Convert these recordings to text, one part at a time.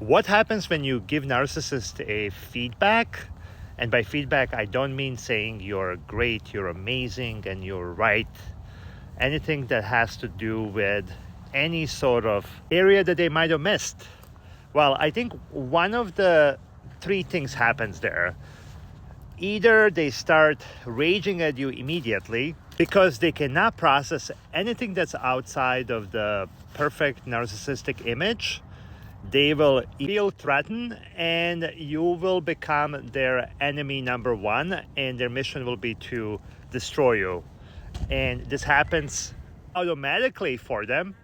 What happens when you give narcissists a feedback? And by feedback, I don't mean saying you're great, you're amazing, and you're right. Anything that has to do with any sort of area that they might have missed. Well, I think one of the three things happens there. Either they start raging at you immediately because they cannot process anything that's outside of the perfect narcissistic image. They will feel threatened and you will become their enemy number one, and their mission will be to destroy you. And this happens automatically for them.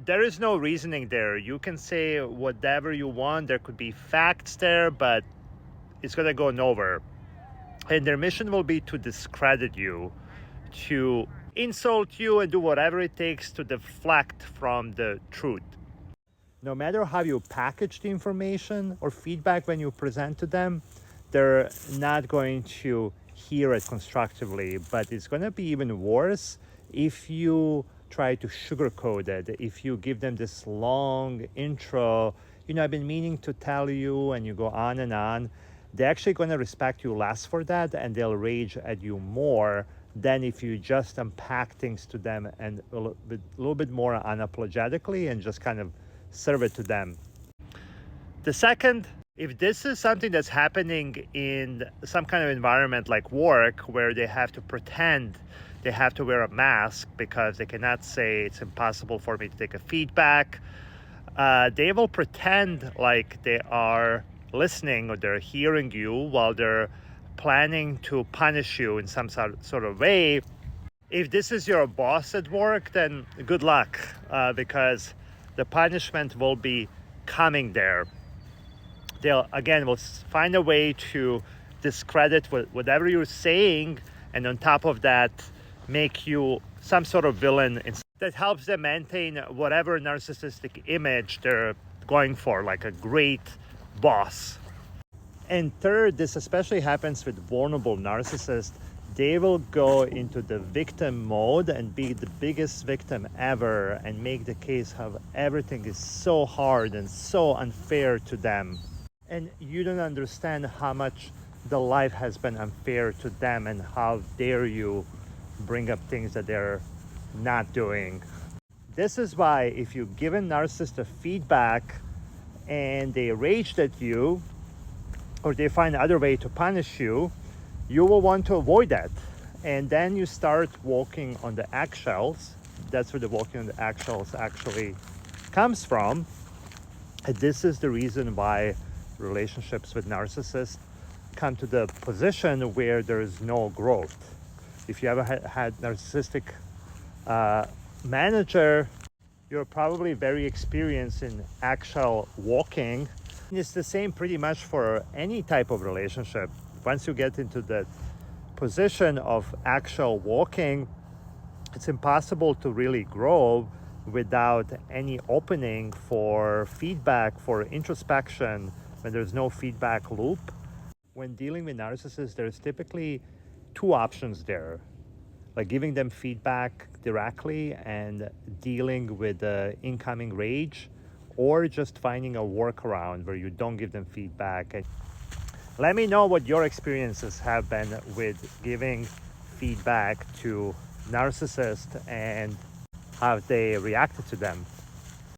There is no reasoning there. You can say whatever you want. There could be facts there, but it's going to go nowhere. And their mission will be to discredit you, to insult you, and do whatever it takes to deflect from the truth. No matter how you package the information or feedback when you present to them, they're not going to hear it constructively. But it's going to be even worse if you try to sugarcoat it, if you give them this long intro, I've been meaning to tell you, and you go on and on. They're actually going to respect you less for that, and they'll rage at you more than if you just unpack things to them and a little bit more unapologetically and just kind of serve it to them. The second, if this is something that's happening in some kind of environment like work where they have to pretend they have to wear a mask because they cannot say it's impossible for me to take a feedback, they will pretend like they are listening or they're hearing you while they're planning to punish you in some sort of way. If this is your boss at work, then good luck, because the punishment will be coming there. They'll will find a way to discredit whatever you're saying, and on top of that, make you some sort of villain that helps them maintain whatever narcissistic image they're going for, like a great boss. And third, this especially happens with vulnerable narcissists. They will go into the victim mode and be the biggest victim ever and make the case how everything is so hard and so unfair to them. And you don't understand how much the life has been unfair to them, and how dare you bring up things that they're not doing. This is why if you give a narcissist a feedback and they rage at you, or they find another way to punish you, you will want to avoid that. And then you start walking on the eggshells. That's where the walking on the eggshells actually comes from. And this is the reason why relationships with narcissists come to the position where there is no growth. If you ever had narcissistic manager, you're probably very experienced in eggshell walking. It's the same pretty much for any type of relationship. Once you get into the position of actual walking, it's impossible to really grow without any opening for feedback, for introspection, when there's no feedback loop. When dealing with narcissists, there's typically two options there, like giving them feedback directly and dealing with the incoming rage, or just finding a workaround where you don't give them feedback. And let me know what your experiences have been with giving feedback to narcissists and how they reacted to them.